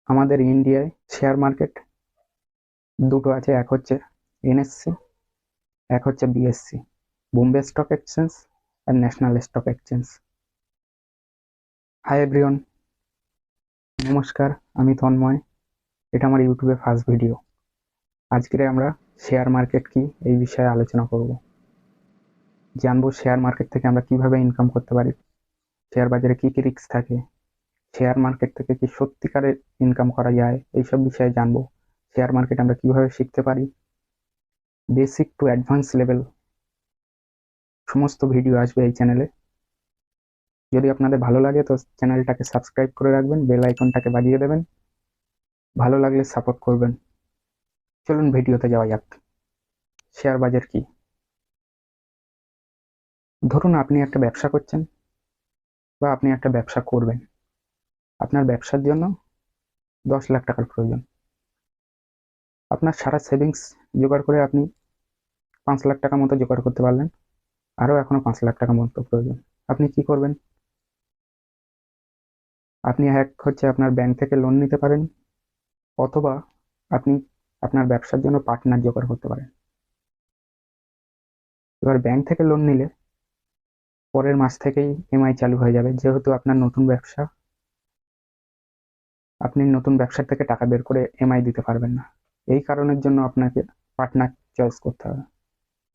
আমাদের ইন্ডিয়ায় share market দুটো আছে, এক হচ্ছে এনএসসি, এক হচ্ছে বিএসসি, বোম্বে স্টক এক্সচেঞ্জ আর national stock exchange. Hi everyone, নমস্কার, আমি তন্ময়। এটা আমার ইউটিউবে ফার্স্ট ভিডিও। আজকে আমরা শেয়ার মার্কেট কি এই বিষয়ে আলোচনা করব। জানবো শেয়ার মার্কেট থেকে আমরা কিভাবে ইনকাম করতে পারি, শেয়ার বাজারে কি কি রিস্ক থাকে, শেয়ার মার্কেট থেকে কি সত্যিকারের ইনকাম করা যায়, এইসব বিষয়ে জানবো। শেয়ার মার্কেট আমরা কিভাবে শিখতে পারি, বেসিক টু অ্যাডভান্স লেভেল সমস্ত ভিডিও আসবে এই চ্যানেলে। যদি আপনাদের ভালো লাগে তো চ্যানেলটাকে সাবস্ক্রাইব করে রাখবেন, বেল আইকনটাকে বাজিয়ে দেবেন, ভালো লাগলে সাপোর্ট করবেন। চলুন ভিডিওতে যাওয়া যাক। শেয়ার বাজার কি? ধরুন আপনি একটা ব্যবসা করছেন বা আপনি একটা ব্যবসা করবেন। আপনার ব্যবসার জন্য 10 লাখ টাকার প্রয়োজন। আপনার সারা সেভিংস জোগাড় করে আপনি 5 লাখ টাকা মতো জোগাড় করতে পারলেন, আরও এখনো 5 লাখ টাকা মতো প্রয়োজন। আপনি কি করবেন? আপনি এক হচ্ছে আপনার ব্যাংক থেকে লোন নিতে পারেন, অথবা আপনি আপনার ব্যবসার জন্য পার্টনার জোগাড় করতে পারেন। এবার ব্যাংক থেকে লোন নিলে পরের মাস থেকেই ইএমআই চালু হয়ে যাবে, যেহেতু আপনার নতুন ব্যবসা। আপনি নতুন ব্যবসা থেকে টাকা বের করে ইএমআই দিতে পারবেন না, এই কারণের জন্য আপনাকে পার্টনার চয়েস করতে হবে।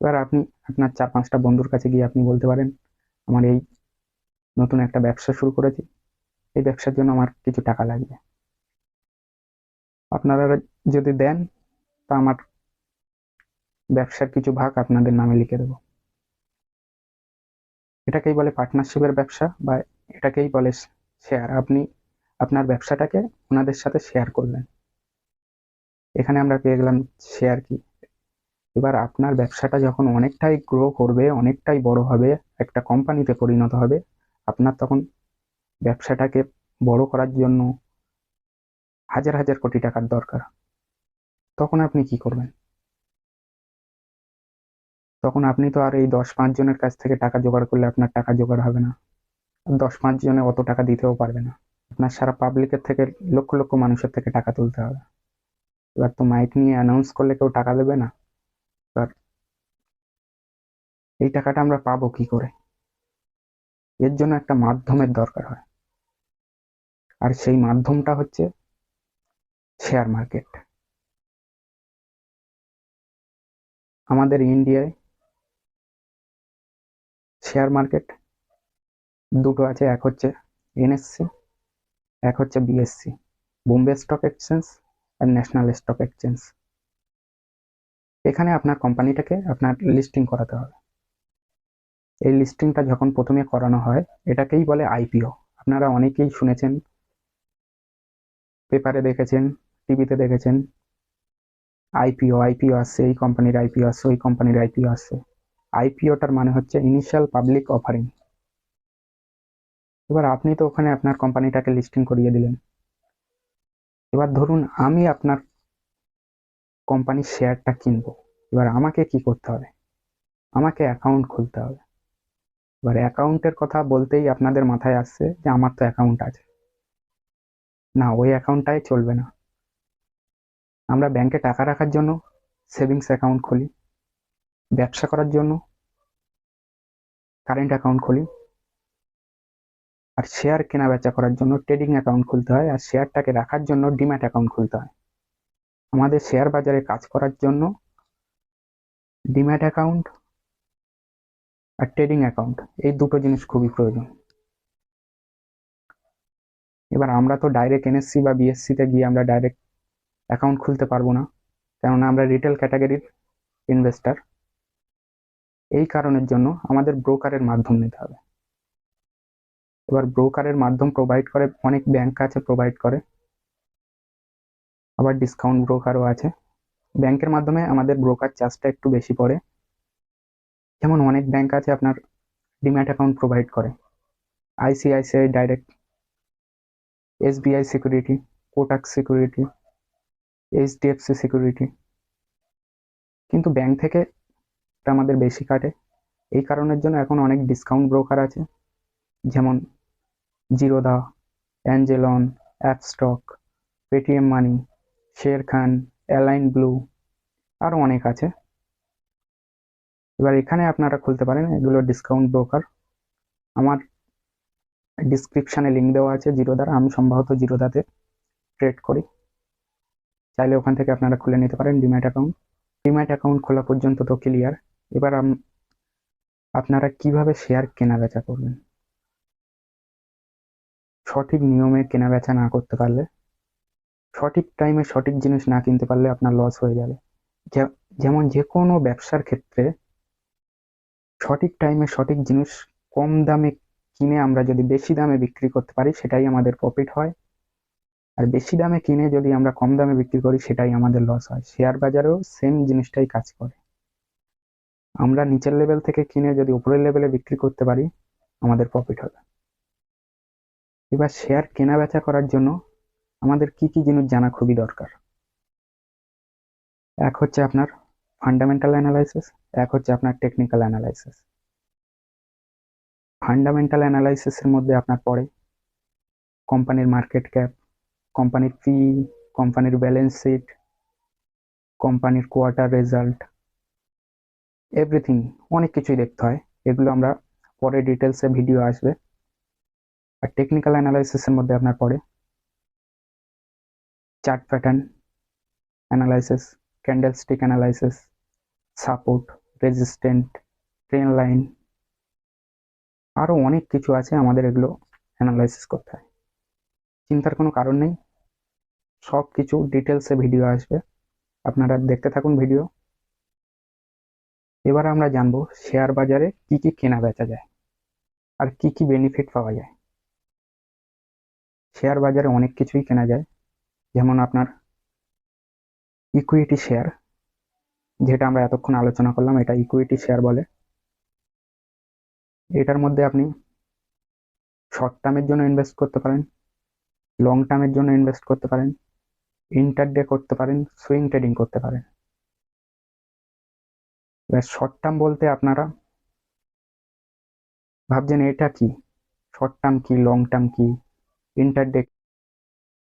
এবার আপনি আপনার 4-5টা বন্ধুর কাছে গিয়ে আপনি বলতে পারেন, আমার এই নতুন একটা ব্যবসা শুরু করেছি, এই ব্যবসার জন্য আমার কিছু টাকা লাগবে। আপনারা যদি দেন তা আমার ব্যবসার কিছু ভাগ আপনাদের নামে লিখে দেবো। এটাকেই বলে পার্টনারশিপের ব্যবসা, বা এটাকেই বলে শেয়ার। আপনি আপনার ব্যবসাটাকে ওনাদের সাথে শেয়ার করলেন। এখানে আমরা পেয়ে গেলাম শেয়ার কি। এবার আপনার ব্যবসাটা যখন অনেকটাই গ্রো করবে, অনেকটাই বড় হবে, একটা কোম্পানিতে পরিণত হবে, আপনার তখন ব্যবসাটাকে বড় করার জন্য হাজার হাজার কোটি টাকার দরকার। তখন আপনি কি করবেন? তখন আপনি তো আর এই 10-5 জনের কাছ থেকে টাকা জোগাড় করলে আপনার টাকা জোগাড় হবে না। 10-5 জনে অত টাকা দিতেও পারবে না। আপনার সারা পাবলিকের থেকে, লক্ষ লক্ষ মানুষের থেকে টাকা তুলতে হবে। এবার তো মাইক নিয়ে অ্যানাউন্স করলে কেউ টাকা দেবে না। এবার এই টাকাটা আমরা পাবো কি করে? এর জন্য একটা মাধ্যমের দরকার হয়, আর সেই মাধ্যমটা হচ্ছে শেয়ার মার্কেট। আমাদের ইন্ডিয়ায় শেয়ার মার্কেট দুটো আছে, এক হচ্ছে এনএসসি, এক হচ্ছে বিএসসি, বোম্বে স্টক এক্সচেঞ্জ আর ন্যাশনাল স্টক এক্সচেঞ্জ। এখানে আপনার কোম্পানিটাকে আপনার লিস্টিং করাতে হবে। এই লিস্টিংটা যখন প্রথমে করানো হয়, এটাকেই বলে আইপিও। আপনারা অনেকেই শুনেছেন, পেপারে দেখেছেন, টিভিতে দেখেছেন, আইপিও আইপিও আসছে, এই কোম্পানির আইপিও আসছে, ওই কোম্পানির আইপিও আসছে। আইপিওটার মানে হচ্ছে ইনিশিয়াল পাবলিক অফারিং। এবার আপনি তো ওখানে আপনার কোম্পানিটাকে লিস্টিং করিয়ে দিলেন। এবার ধরুন আমি আপনার কোম্পানির শেয়ারটা কিনবো। এবার আমাকে কি করতে হবে? আমাকে অ্যাকাউন্ট খুলতে হবে। এবার অ্যাকাউন্টের কথা বলতেই আপনাদের মাথায় আসছে যে আমার তো অ্যাকাউন্ট আছে। না, ওই অ্যাকাউন্টটাই চলবে না। আমরা ব্যাংকে টাকা রাখার জন্য সেভিংস অ্যাকাউন্ট খুলি, ব্যবসা করার জন্য কারেন্ট অ্যাকাউন্ট খুলি, আর শেয়ার কেনা বেচা করার জন্য ট্রেডিং অ্যাকাউন্ট খুলতে হয়, আর শেয়ারটাকে রাখার জন্য ডিম্যাট অ্যাকাউন্ট খুলতে হয়। আমাদের শেয়ার বাজারে কাজ করার জন্য ডিম্যাট অ্যাকাউন্ট আর ট্রেডিং অ্যাকাউন্ট, এই দুটো জিনিস খুবই প্রয়োজন। এবার আমরা তো ডাইরেক্ট এনএসসি বা বিএসসি তে গিয়ে আমরা ডাইরেক্ট অ্যাকাউন্ট খুলতে পারবো না, কেননা আমরা রিটেল ক্যাটাগরির ইনভেস্টার। এই কারণের জন্য আমাদের ব্রোকারের মাধ্যম নিতে হবে। এবার ব্রোকারের মাধ্যম প্রোভাইড করে অনেক ব্যাংক আছে, প্রোভাইড করে, আবার ডিসকাউন্ট ব্রোকারও আছে। ব্যাংকের মাধ্যমে আমাদের ব্রোকার চার্জটা একটু বেশি পড়ে। যেমন অনেক ব্যাংক আছে আপনার ডিম্যাট অ্যাকাউন্ট প্রোভাইড করে, ICICI direct, SBI security, Kotak security, HDFC security. কিন্তু ব্যাংক থেকে এটা আমাদের বেশি কাটে। এই কারণের জন্য এখন অনেক ডিসকাউন্ট ব্রোকার আছে, যেমন জিরোদা, অ্যাঞ্জেলন, অ্যাপস্টক, পেটিএম মানি, শের খান, অ্যালাইন ব্লু, আরো অনেক আছে। এবার এখানে আপনারা খুলতে পারেন, এগুলো ডিসকাউন্ট ব্রোকার। আমার ডিসক্রিপশনে লিঙ্ক দেওয়া আছে জিরোদার, আমি সম্ভবত জিরোদাতে ট্রেড করি, চাইলে ওখান থেকে আপনারা খুলে নিতে পারেন ডিম্যাট অ্যাকাউন্ট। ডিম্যাট অ্যাকাউন্ট খোলা পর্যন্ত তো ক্লিয়ার। এবার আপনারা কিভাবে শেয়ার কেনা বেচা করবেন। সঠিক নিয়মে কেনা বেচা না করতে পারলে, সঠিক টাইমে সঠিক জিনিস না কিনতে পারলে আপনার লস হয়ে যাবে। যেমন যে কোনো ব্যবসার ক্ষেত্রে সঠিক টাইমে সঠিক জিনিস কম দামে কিনে আমরা যদি বেশি দামে বিক্রি করতে পারি সেটাই আমাদের প্রফিট হয়, আর বেশি দামে কিনে যদি আমরা কম দামে বিক্রি করি সেটাই আমাদের লস হয়। শেয়ার বাজারেও সেম জিনিসটাই কাজ করে। আমরা নিচের লেভেল থেকে কিনে যদি উপরের লেভেলে বিক্রি করতে পারি আমাদের প্রফিট হবে। এবার শেয়ার কেনা বেচা করার জন্য আমাদের কি কি জিনিস জানা খুবই দরকার। এক হচ্ছে আপনার ফান্ডামেন্টাল অ্যানালাইসিস, এক হচ্ছে আপনার টেকনিক্যাল অ্যানালাইসিস। ফান্ডামেন্টাল অ্যানালাইসিসের মধ্যে আপনার পড়ে কোম্পানির মার্কেট ক্যাপ, কোম্পানির পি, কোম্পানির ব্যালেন্স শিট, কোম্পানির কোয়ার্টার রেজাল্ট, এভরিথিং, অনেক কিছুই দেখতে হয়। এগুলো আমরা পরে ডিটেলসে ভিডিও আসবে। আর টেকনিক্যাল অ্যানালাইসিসের মধ্যে আপনার পড়ে chart pattern analysis, candlestick analysis, support, resistant, train line, আরো অনেক কিছু আছে, আমাদের এগুলো অ্যানালাইসিস করতে হয়। চিন্তার কোনো কারণ নেই, সব কিছু ডিটেলসে ভিডিও আসবে, আপনারা দেখতে থাকুন ভিডিও। এবার আমরা জানবো শেয়ার বাজারে কি কি কেনা বেচা যায় আর কি কি বেনিফিট পাওয়া যায়। শেয়ার বাজারে অনেক কিছুই কেনা যায়, যেমন আপনার ইকুইটি শেয়ার, যেটা আমরা এতক্ষণ আলোচনা করলাম, এটা ইকুইটি শেয়ার বলে। এটার মধ্যে আপনি শর্ট টার্মের জন্য ইনভেস্ট করতে পারেন, লং টার্মের জন্য ইনভেস্ট করতে পারেন, ইন্টারডে করতে পারেন, সুইং ট্রেডিং করতে পারেন। এবার শর্ট টার্ম বলতে আপনারা ভাবছেন এটা কি, শর্ট টার্ম কি, লং টার্ম কি, ইন্টারডে।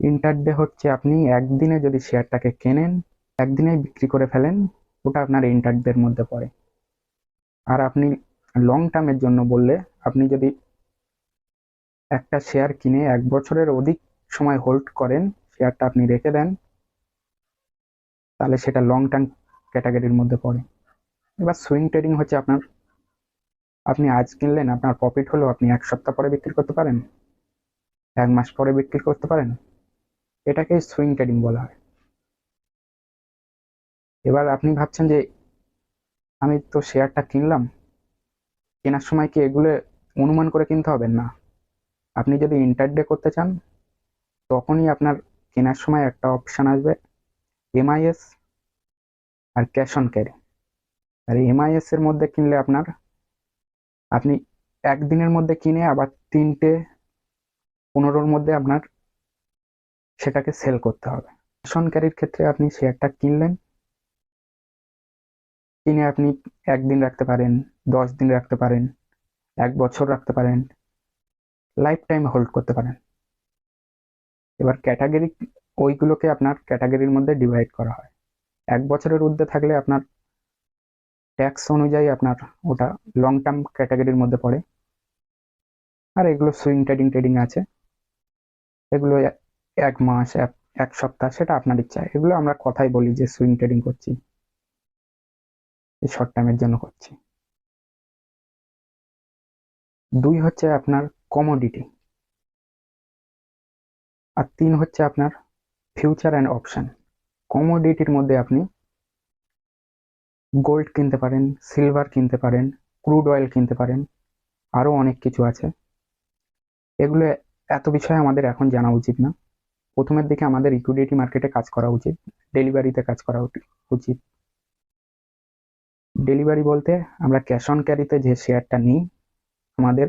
ইন্টারডে হচ্ছে আপনি একদিনে যদি শেয়ারটাকে কেনেন একদিনেই বিক্রি করে ফেলেন, ওটা আপনার ইন্টারডের মধ্যে পড়ে। আর আপনি লং টার্মের জন্য বললে আপনি যদি একটা শেয়ার কিনে 1 বছরের অধিক সময় হোল্ড করেন, শেয়ারটা আপনি রেখে দেন, তাহলে সেটা লং টার্ম ক্যাটাগরির মধ্যে পড়ে। এবার সুইং ট্রেডিং হচ্ছে আপনি আজ কিনলেন, আপনার প্রফিট হলো, আপনি 1 সপ্তাহ পরে বিক্রি করতে পারেন, 1 মাস পরে বিক্রি করতে পারেন, এটাকে সুইং ট্রেডিং বলা হয়। এবার আপনি ভাবছেন যে আমি তো শেয়ারটা কিনলাম, কেনার সময় কি এগুলো অনুমান করে কিনতে হবে? না, আপনি যদি ইন্টারডে করতে চান তখনই আপনার কেনার সময় একটা অপশন আসবে এমআইএস আর ক্যাশ অন ক্যারি। আর এমআইএস এর মধ্যে কিনলে আপনি একদিনের মধ্যে কিনে আবার 3টে 15-র মধ্যে আপনার সেটাকে সেল করতে হবে। ক্যাশ অন ক্যারির ক্ষেত্রে আপনি শেয়ারটা কিনে আপনি 1 দিন রাখতে পারেন, 10 দিন রাখতে পারেন, 1 বছর রাখতে পারেন, লাইফ টাইম হোল্ড করতে পারেন। এবার ক্যাটাগরি, ওইগুলোকে আপনার ক্যাটাগরির মধ্যে ডিভাইড করা হয়। 1 বছরের ঊর্ধ্বে থাকলে আপনার ট্যাক্স অনুযায়ী আপনার ওটা লং টার্ম ক্যাটাগরির মধ্যে পড়ে। আর এগুলো সুইং ট্রেডিং আছে, এগুলো 1 মাস, 1 সপ্তাহ, সেটা আপনার ইচ্ছা। এগুলো আমরা কথাই বলি যে সুইং ট্রেডিং করছি, এই শর্ট টার্মের জন্য করছি। 2 হচ্ছে আপনার কমোডিটি, আর 3 হচ্ছে আপনার ফিউচার অ্যান্ড অপশন। কমোডিটির মধ্যে আপনি গোল্ড কিনতে পারেন, সিলভার কিনতে পারেন, ক্রুড অয়েল কিনতে পারেন, আরো অনেক কিছু আছে। এগুলো এত বিষয় আমাদের এখন জানা উচিত না। প্রথমের দিকে আমাদের ইকুইটি মার্কেটে কাজ করা উচিত, ডেলিভারিতে কাজ করা উচিত। ডেলিভারি বলতে আমরা ক্যাশ অন ক্যারিতে যে শেয়ারটা নিই, আমাদের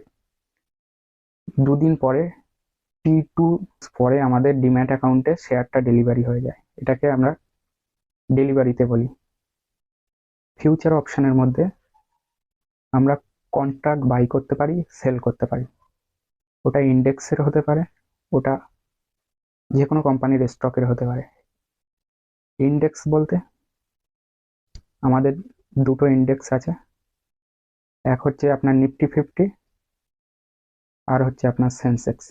2 দিন পরে, T2 পরে আমাদের ডিম্যাট অ্যাকাউন্টে শেয়ারটা ডেলিভারি হয়ে যায়, এটাকে আমরা ডেলিভারিতে বলি। ফিউচার অপশনের মধ্যে আমরা কন্ট্রাক্ট বাই করতে পারি, সেল করতে পারি। ওটা ইন্ডেক্সের হতে পারে, ওটা যে কোনো কোম্পানির স্টকের হতে পারে। ইন্ডেক্স বলতে আমাদের দুটো ইন্ডেক্স আছে, এক হচ্ছে আপনার নিফটি 50 আর হচ্ছে আপনার সেন্সেক্স।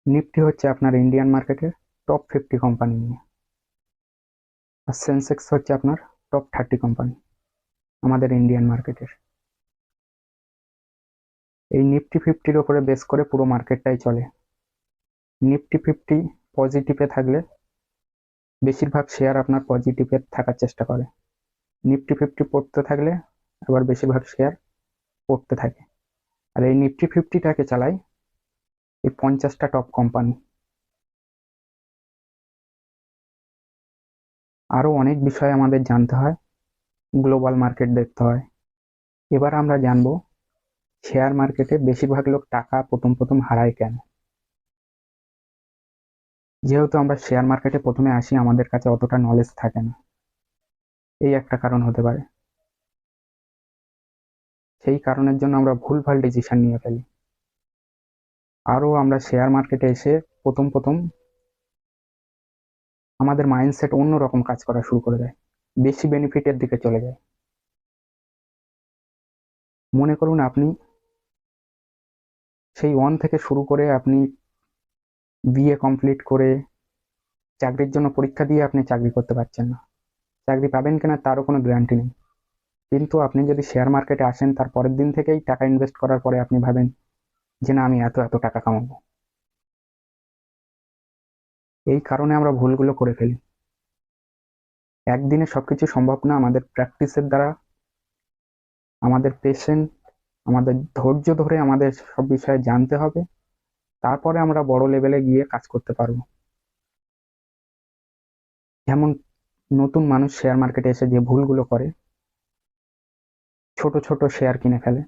নিফটি হচ্ছে আপনার ইন্ডিয়ান মার্কেটের টপ 50 কোম্পানি নিয়ে, আর সেন্সেক্স হচ্ছে আপনার টপ 30 কোম্পানি আমাদের ইন্ডিয়ান মার্কেটের। এই নিফটি 50-র ওপরে বেস করে পুরো মার্কেটটাই চলে। নিফটি 50 পজিটিভে থাকলে বেশিরভাগ শেয়ার আপনার পজিটিভে থাকার চেষ্টা করে, নিফটি 50 পড়তে থাকলে আবার বেশিরভাগ শেয়ার পড়তে থাকে। আর এই নিফটি 50টাকে চালায় এই 50টা টপ কোম্পানি। আরো অনেক বিষয় আমাদের জানতে হয়, গ্লোবাল মার্কেট দেখতে হয়। এবার আমরা জানবো শেয়ার মার্কেটে বেশিরভাগ লোক টাকা প্রথম প্রথম হারায় কেন। যেহেতু আমরা শেয়ার মার্কেটে প্রথমে আসি, আমাদের কাছে অতটা নলেজ থাকে না, এই একটা কারণ হতে পারে। সেই কারণের জন্য আমরা ভুলভাল ডিসিশন নিয়ে ফেলি। আরো আমরা শেয়ার মার্কেটে এসে প্রথম প্রথম আমাদের মাইন্ডসেট অন্যরকম কাজ করা শুরু করে দেয়, বেশি বেনিফিটের দিকে চলে যায়। মনে করুন আপনি সেই 1 থেকে শুরু করে আপনি বিএ কমপ্লিট করে চাকরির জন্য পরীক্ষা দিয়ে আপনি চাকরি করতে পারছেন না, চাকরি পাবেন কিনা তারও কোনো গ্যারান্টি নেই। কিন্তু আপনি যদি শেয়ার মার্কেটে আসেন, তার পরের দিন থেকেই টাকা ইনভেস্ট করার পরে আপনি ভাবেন যে না, আমি এত এত টাকা কামাবো। এই কারণে আমরা ভুলগুলো করে ফেলি। একদিনে সবকিছু সম্ভব না, আমাদের প্র্যাকটিসের দ্বারা, আমাদের পেশেন্ট, আমাদের ধৈর্য ধরে আমাদের সব বিষয়ে জানতে হবে, তারপরে আমরা বড় লেভেলে গিয়ে কাজ করতে পারবো। যেমন নতুন মানুষ শেয়ার মার্কেটে এসে যে ভুলগুলো করে, ছোট ছোট শেয়ার কিনে ফেলে,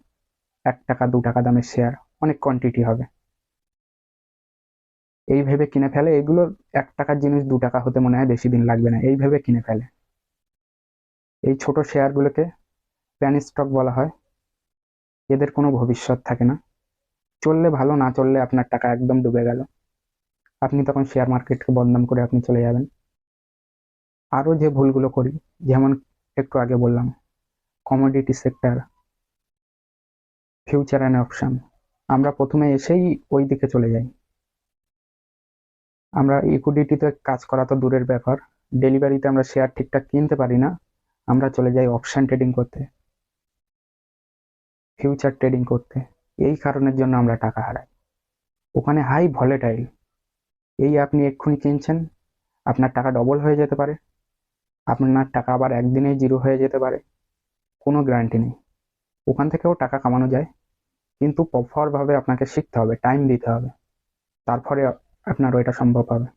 1 টাকা 2 টাকা দামের শেয়ার, অনেক কোয়ান্টিটি হবে, এই ভেবে কিনে ফেলে। এগুলো 1 টাকার জিনিস 2 টাকা হতে মনে হয় বেশি দিন লাগবে না, এই ভেবে কিনে ফেলে। এই ছোট শেয়ারগুলোকে প্যানি স্টক বলা হয়। এদের কোনো ভবিষ্যৎ থাকে না, চললে ভালো, না চললে আপনার টাকা একদম ডুবে গেল, আপনি তখন শেয়ার মার্কেটকে বদনাম করে আপনি চলে যাবেন। আরো যে ভুলগুলো করি, যেমন একটু আগে বললাম commodity sector, future and option, আমরা প্রথমে এসেই ওই দিকে চলে যাই। আমরা ইকুইটিতে কাজ করা তো দূরের ব্যাপার, ডেলিভারিতে আমরা শেয়ার ঠিকঠাক কিনতে পারি না, আমরা চলে যাই অপশন ট্রেডিং করতে, ফিউচার ট্রেডিং করতে। এই কারণের জন্য আমরা টাকা হারাই। ওখানে হাই ভলেটাইল, এই আপনি এক্ষুনি কিনছেন, আপনার টাকা ডবল হয়ে যেতে পারে, আপনার টাকা আবার একদিনেই জিরো হয়ে যেতে পারে, কোনো গ্যারান্টি নেই। ওখান থেকেও টাকা কামানো যায়, কিন্তু প্রপারভাবে আপনাকে শিখতে হবে, টাইম দিতে হবে, তারপরে আপনার ওইটা সম্ভব হবে।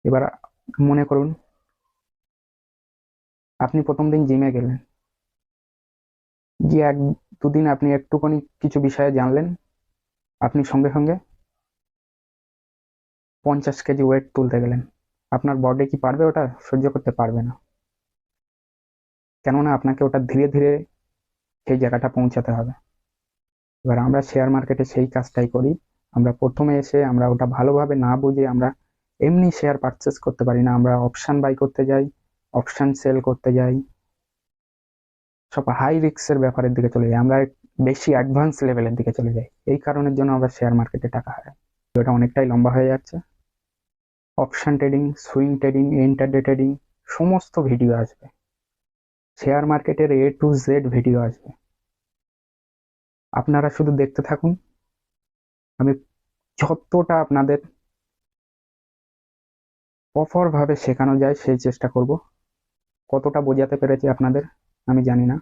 এবার মনে করুন আপনি প্রথম দিন জিমে গেলেন, গিয়ে 1-2 দিন আপনি একটুখানি কিছু বিষয়ে জানলেন, আপনি সঙ্গে সঙ্গে 50 কেজি ওয়েট তুলতে গেলেন, আপনার বডি কি পারবে? ওটা সহ্য করতে পারবে না, কেননা আপনাকে ওটা ধীরে ধীরে সেই জায়গাটা পৌঁছাতে হবে। এবার আমরা শেয়ার মার্কেটে সেই কাজটাই করি। আমরা প্রথমে এসে আমরা ওটা ভালোভাবে না বুঝে আমরা এমনি শেয়ার পারচেস করতে পারি না, আমরা অপশন বাই করতে যাই, অপশন সেল করতে যাই, সব হাই রিস্কের ব্যাপারের দিকে চলে যাই, আমরা বেশি অ্যাডভান্স লেভেলের দিকে চলে যাই। এই কারণের জন্য আমরা শেয়ার মার্কেটে টাকা হারাই। এটা অনেকটাই লম্বা হয়ে যাচ্ছে। Option trading, swing trading, intraday trading, সমস্ত ভিডিও আসবে, শেয়ার মার্কেটের A to Z ভিডিও আসবে, আপনারা শুধু দেখতে থাকুন। আমি যতটা আপনাদের প্রপার ভাবে শেখানো যায় সেই চেষ্টা করব। কতটা বোঝাতে পেরেছি আপনাদের আমি জানি না,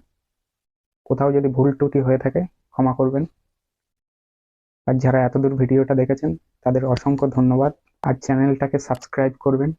কোথাও যদি ভুল ত্রুটি হয়ে থাকে ক্ষমা করবেন। আর যারা এতদূর ভিডিওটা দেখেছেন তাদের অসংখ্য ধন্যবাদ। আর চ্যানেলটাকে সাবস্ক্রাইব করবেন।